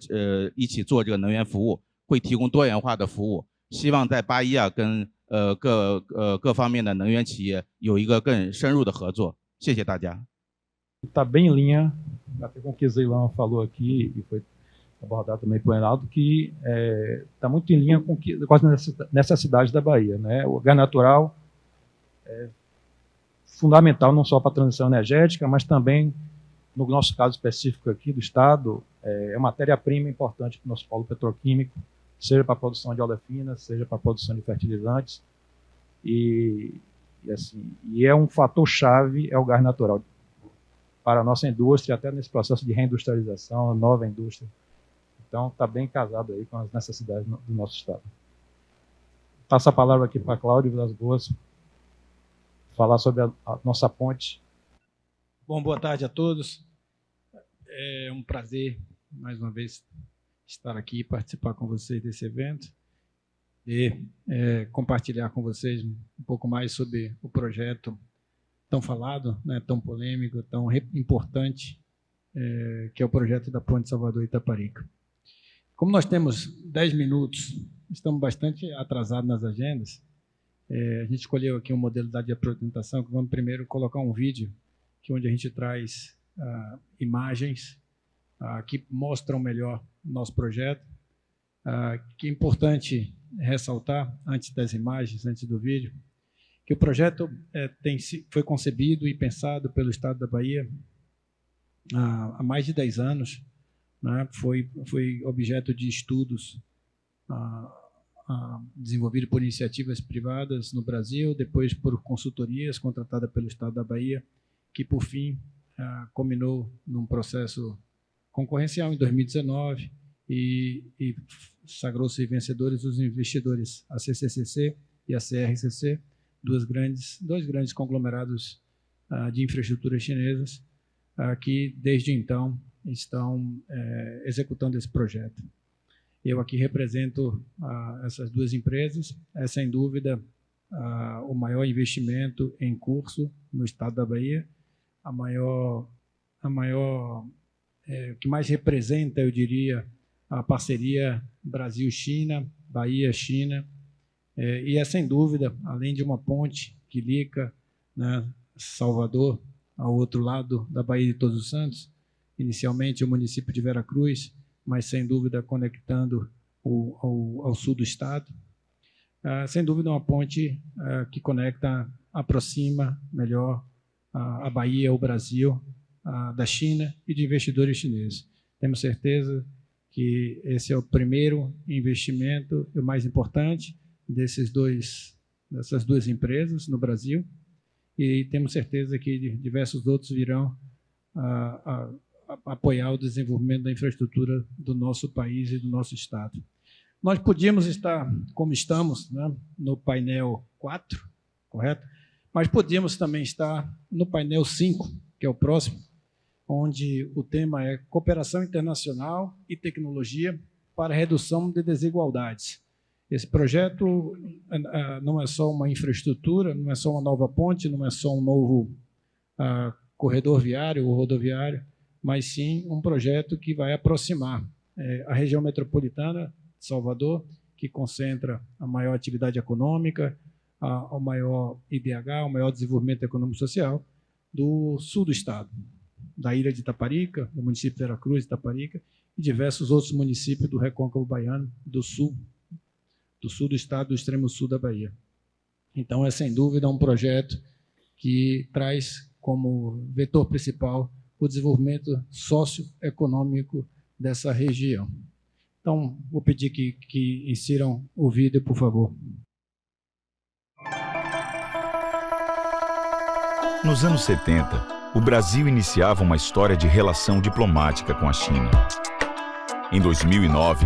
一起做这个能源服务，会提供多元化的服务。希望在巴伊亚跟各方面的能源企业有一个更深入的合作。谢谢大家。Está bem em linha, até com o que Zeilan falou aqui e foi abordado também por Reinaldo, que está muito em linha com as necessidades da Bahia, né? O gás natural é fundamental não só para a transição energética, mas também no nosso caso específico aqui do Estado, é matéria-prima importante para o nosso polo petroquímico, seja para a produção de oleofinas, seja para a produção de fertilizantes. E é um fator-chave, é o gás natural, para a nossa indústria, até nesse processo de reindustrialização, nova indústria. Então, está bem casado aí com as necessidades do nosso Estado. passo a palavra aqui para Cláudio Vilas Boas, falar sobre a nossa ponte. Bom, boa tarde a todos. É um prazer, mais uma vez, estar aqui e participar com vocês desse evento e compartilhar com vocês um pouco mais sobre o projeto tão falado, né, tão polêmico, tão importante, que é o projeto da Ponte Salvador-Itaparica. Como nós temos 10 minutos, estamos bastante atrasados nas agendas, a gente escolheu aqui uma modalidade de apresentação, que vamos primeiro colocar um vídeo, onde a gente traz imagens que mostram melhor o nosso projeto, que é importante ressaltar, antes das imagens, antes do vídeo, que o projeto foi concebido e pensado pelo Estado da Bahia há mais de 10 anos, né? Foi objeto de estudos desenvolvido por iniciativas privadas no Brasil, depois por consultorias contratadas pelo Estado da Bahia, que, por fim, culminou num processo concorrencial em 2019 e sagrou-se vencedores os investidores, a CCCC e a CRCC, dois grandes conglomerados de infraestruturas chinesas, que, desde então, estão executando esse projeto. Eu aqui represento essas duas empresas. É, sem dúvida, o maior investimento em curso no Estado da Bahia, o que mais representa, eu diria, a parceria Brasil-China, Bahia-China, e é, sem dúvida, além de uma ponte que liga, né, Salvador ao outro lado da Baía de Todos os Santos, inicialmente o município de Veracruz, mas, sem dúvida, conectando ao sul do estado. Sem dúvida, uma ponte que conecta, aproxima melhor a Bahia, o Brasil, da China e de investidores chineses. Temos certeza que esse é o primeiro investimento e o mais importante dessas duas empresas no Brasil, e temos certeza que diversos outros virão a apoiar o desenvolvimento da infraestrutura do nosso país e do nosso estado. Nós podíamos estar, como estamos, né, no painel 4, correto? Mas podíamos também estar no painel 5, que é o próximo, onde o tema é cooperação internacional e tecnologia para a redução de desigualdades. Esse projeto não é só uma infraestrutura, não é só uma nova ponte, não é só um novo corredor viário ou rodoviário, mas sim um projeto que vai aproximar a região metropolitana de Salvador, que concentra a maior atividade econômica, o maior IDH, o maior desenvolvimento econômico-social do sul do estado, da ilha de Itaparica, do município de Veracruz, Itaparica, e diversos outros municípios do Recôncavo Baiano, do sul do estado, do extremo sul da Bahia. Então, é sem dúvida um projeto que traz como vetor principal o desenvolvimento socioeconômico dessa região. Então, vou pedir que insiram o vídeo, por favor. Nos anos 70, o Brasil iniciava uma história de relação diplomática com a China. Em 2009,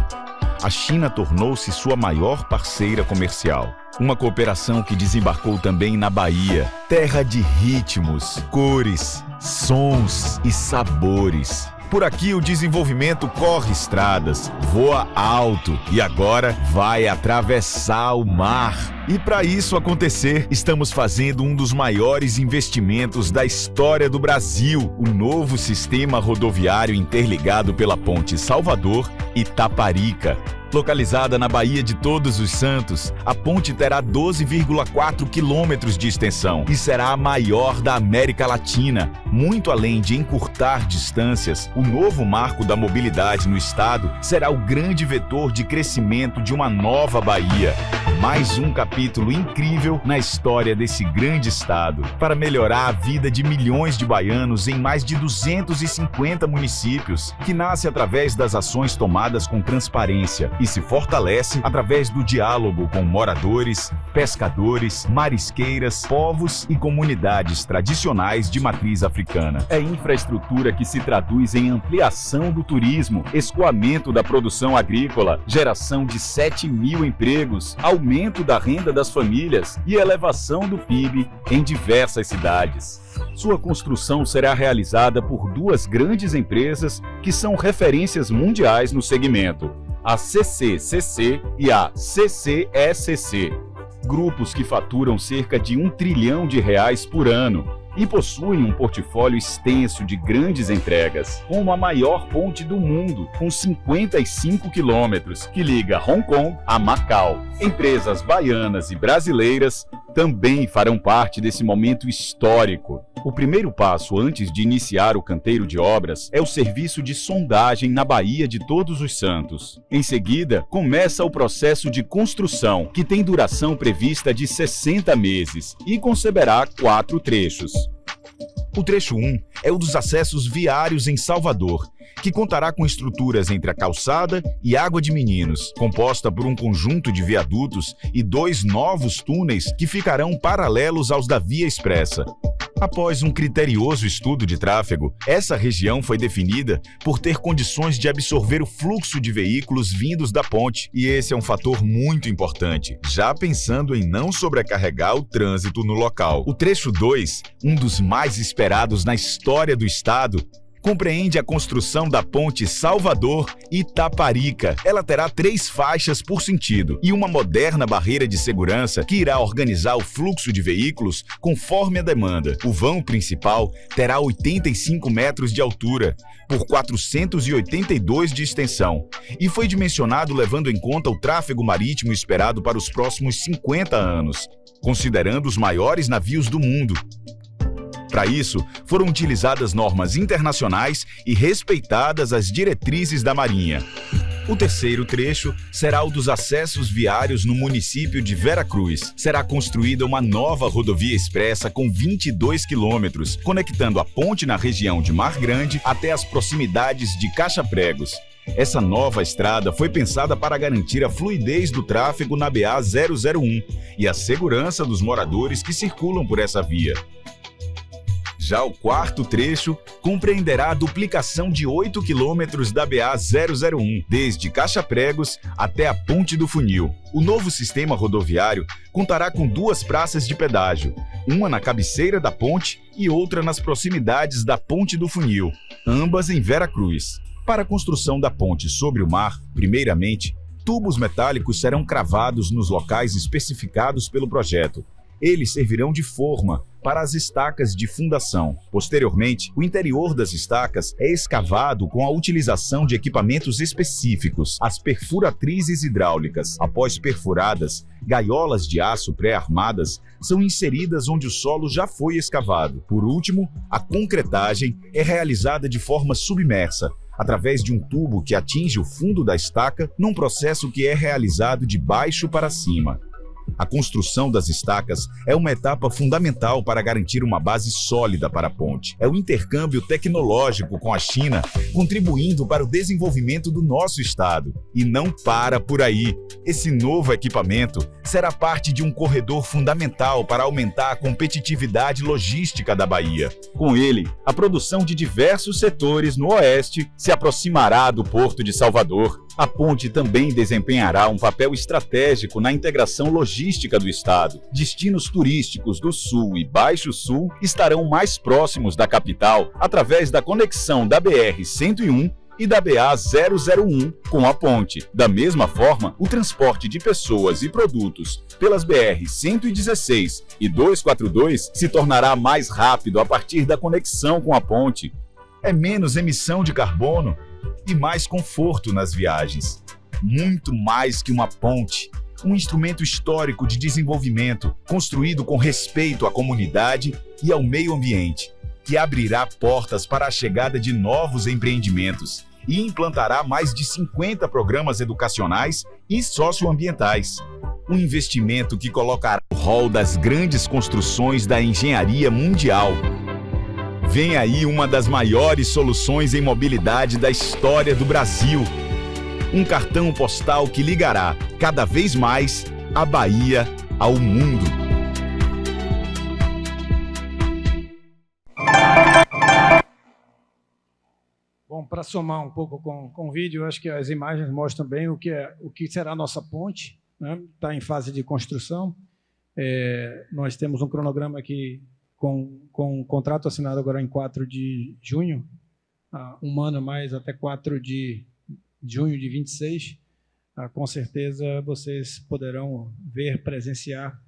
a China tornou-se sua maior parceira comercial. Uma cooperação que desembarcou também na Bahia, terra de ritmos, cores, sons e sabores. Por aqui o desenvolvimento corre estradas, voa alto e agora vai atravessar o mar. E para isso acontecer, estamos fazendo um dos maiores investimentos da história do Brasil, o novo sistema rodoviário interligado pela ponte Salvador-Itaparica. Localizada na Baía de Todos os Santos, a ponte terá 12,4 quilômetros de extensão e será a maior da América Latina. Muito além de encurtar distâncias, o novo marco da mobilidade no estado será o grande vetor de crescimento de uma nova Bahia. Mais um capítulo incrível na história desse grande estado, para melhorar a vida de milhões de baianos em mais de 250 municípios, que nasce através das ações tomadas com transparência e se fortalece através do diálogo com moradores, pescadores, marisqueiras, povos e comunidades tradicionais de matriz africana. africana. É infraestrutura que se traduz em ampliação do turismo, escoamento da produção agrícola, geração de 7.000 empregos, aumento da renda das famílias e elevação do PIB em diversas cidades. Sua construção será realizada por duas grandes empresas que são referências mundiais no segmento, a CCCC e a CCECC, grupos que faturam cerca de R$1 trilhão por ano e possuem um portfólio extenso de grandes entregas, como a maior ponte do mundo, com 55 quilômetros, que liga Hong Kong a Macau. Empresas baianas e brasileiras também farão parte desse momento histórico. O primeiro passo antes de iniciar o canteiro de obras é o serviço de sondagem na Baía de Todos os Santos. Em seguida, começa o processo de construção, que tem duração prevista de 60 meses e conceberá 4 trechos. O trecho 1 é o dos acessos viários em Salvador, que contará com estruturas entre a calçada e Água de Meninos, composta por um conjunto de viadutos e 2 novos túneis que ficarão paralelos aos da Via Expressa. Após um criterioso estudo de tráfego, essa região foi definida por ter condições de absorver o fluxo de veículos vindos da ponte, e esse é um fator muito importante, já pensando em não sobrecarregar o trânsito no local. O trecho 2, um dos mais esperados na história do estado, compreende a construção da ponte Salvador-Itaparica. Ela terá 3 faixas por sentido e uma moderna barreira de segurança que irá organizar o fluxo de veículos conforme a demanda. O vão principal terá 85 metros de altura por 482 de extensão e foi dimensionado levando em conta o tráfego marítimo esperado para os próximos 50 anos, considerando os maiores navios do mundo. Para isso, foram utilizadas normas internacionais e respeitadas as diretrizes da Marinha. O terceiro trecho será o dos acessos viários no município de Veracruz. Será construída uma nova rodovia expressa com 22 quilômetros, conectando a ponte na região de Mar Grande até as proximidades de Caixa-Pregos. Essa nova estrada foi pensada para garantir a fluidez do tráfego na BA-001 e a segurança dos moradores que circulam por essa via. Já o quarto trecho compreenderá a duplicação de 8 quilômetros da BA-001, desde Caixa-Pregos até a Ponte do Funil. O novo sistema rodoviário contará com 2 praças de pedágio, uma na cabeceira da ponte e outra nas proximidades da Ponte do Funil, ambas em Veracruz. Para a construção da ponte sobre o mar, primeiramente, tubos metálicos serão cravados nos locais especificados pelo projeto. Eles servirão de forma para as estacas de fundação. Posteriormente, o interior das estacas é escavado com a utilização de equipamentos específicos, as perfuratrizes hidráulicas. Após perfuradas, gaiolas de aço pré-armadas são inseridas onde o solo já foi escavado. Por último, a concretagem é realizada de forma submersa, através de um tubo que atinge o fundo da estaca, num processo que é realizado de baixo para cima. A construção das estacas é uma etapa fundamental para garantir uma base sólida para a ponte. É o intercâmbio tecnológico com a China, contribuindo para o desenvolvimento do nosso estado. E não para por aí. Esse novo equipamento será parte de um corredor fundamental para aumentar a competitividade logística da Bahia. Com ele, a produção de diversos setores no oeste se aproximará do Porto de Salvador. A ponte também desempenhará um papel estratégico na integração logística do estado. Destinos turísticos do Sul e Baixo Sul estarão mais próximos da capital através da conexão da BR-101 e da BA-001 com a ponte. Da mesma forma, o transporte de pessoas e produtos pelas BR-116 e 242 se tornará mais rápido a partir da conexão com a ponte. É menos emissão de carbono e mais conforto nas viagens. Muito mais que uma ponte, um instrumento histórico de desenvolvimento, construído com respeito à comunidade e ao meio ambiente, que abrirá portas para a chegada de novos empreendimentos e implantará mais de 50 programas educacionais e socioambientais. Um investimento que colocará no rol das grandes construções da engenharia mundial. Vem aí uma das maiores soluções em mobilidade da história do Brasil. Um cartão postal que ligará cada vez mais a Bahia ao mundo. para somar um pouco com o vídeo, eu acho que as imagens mostram bem o que será a nossa ponte, né? Está em fase de construção. Nós temos um cronograma aqui com um contrato assinado agora em 4 de junho, um ano mais até 4 de junho de 26. Com certeza vocês poderão ver, presenciar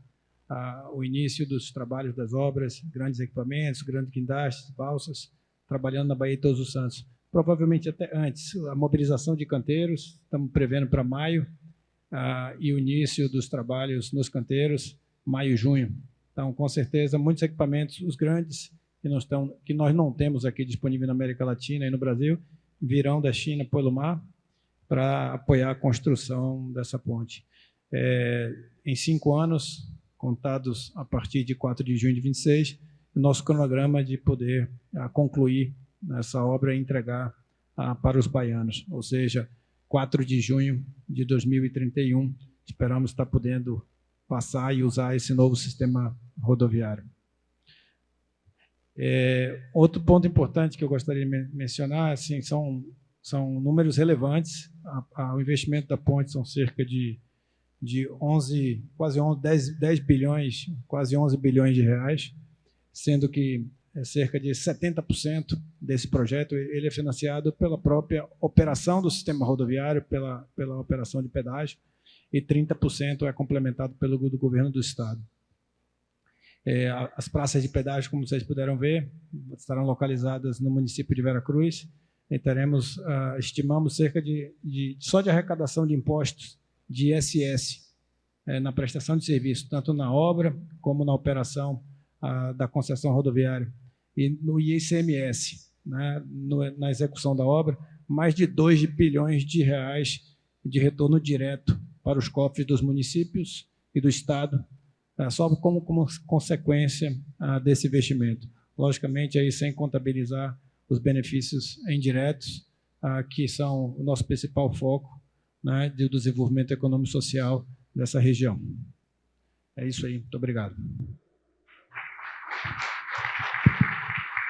o início dos trabalhos das obras, grandes equipamentos, grandes guindastes, balsas, trabalhando na Baía de Todos os Santos. Provavelmente até antes, a mobilização de canteiros, estamos prevendo para maio, e o início dos trabalhos nos canteiros, maio, junho. Então, com certeza, muitos equipamentos, os grandes, que nós não temos aqui disponível na América Latina e no Brasil, virão da China pelo mar para apoiar a construção dessa ponte. Em 5 anos, contados a partir de 4 de junho de 26, o nosso cronograma de poder concluir essa obra e entregar para os baianos, ou seja, 4 de junho de 2031, esperamos estar podendo passar e usar esse novo sistema rodoviário. Outro ponto importante que eu gostaria de mencionar, assim, são números relevantes. O investimento da ponte são cerca de 10 bilhões, quase 11 bilhões de reais, sendo que cerca de 70% desse projeto ele é financiado pela própria operação do sistema rodoviário, pela operação de pedágio, e 30% é complementado pelo governo do Estado. As praças de pedágio, como vocês puderam ver, estarão localizadas no município de Veracruz, e estimamos cerca só de arrecadação de impostos de ISS, na prestação de serviço, tanto na obra como na operação da concessão rodoviária, e no ICMS, né, na execução da obra, mais de 2 bilhões de reais de retorno direto para os cofres dos municípios e do Estado, só como consequência desse investimento. Logicamente, aí sem contabilizar os benefícios indiretos, que são o nosso principal foco, né, do desenvolvimento econômico e social dessa região. É isso aí. Muito obrigado.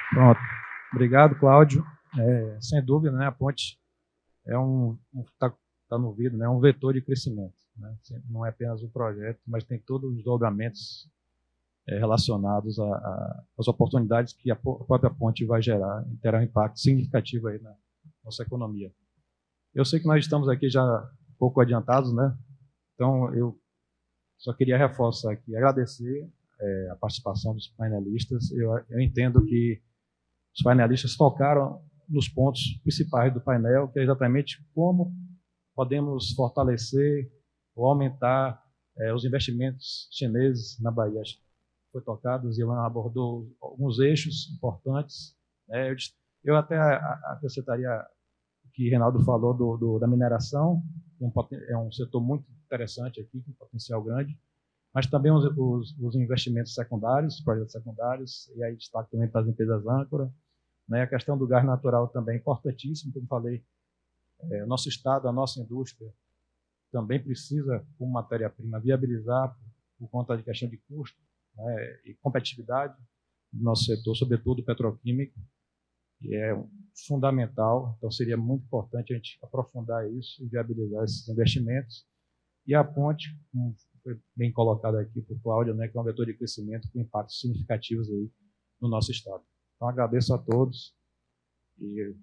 Pronto. Obrigado, Cláudio. Sem dúvida, né, a ponte está no vidro, né, um vetor de crescimento, né? Não é apenas um projeto, mas tem todos os desdobramentos relacionados às oportunidades que a própria ponte vai gerar e terá um impacto significativo aí na nossa economia. Eu sei que nós estamos aqui já um pouco adiantados, né? Então, eu só queria reforçar aqui, agradecer a participação dos painelistas. Eu entendo que os painelistas tocaram nos pontos principais do painel, que é exatamente como podemos fortalecer ou aumentar os investimentos chineses na Bahia. Foi tocado, o Zilan abordou alguns eixos importantes. Eu até acrescentaria o que Reinaldo falou da mineração, é um setor muito interessante aqui, com potencial grande, mas também os investimentos secundários, os projetos secundários, e aí destaque também para as empresas âncora, né? A questão do gás natural também é importantíssimo, como falei, o nosso Estado, a nossa indústria também precisa, como matéria-prima, viabilizar por conta de questão de custo, né, e competitividade do nosso setor, sobretudo petroquímico, que é fundamental. Então, seria muito importante a gente aprofundar isso e viabilizar esses investimentos. E a ponte, como foi bem colocado aqui por Cláudia, né, que é um vetor de crescimento com impactos significativos aí no nosso Estado. Então, agradeço a todos e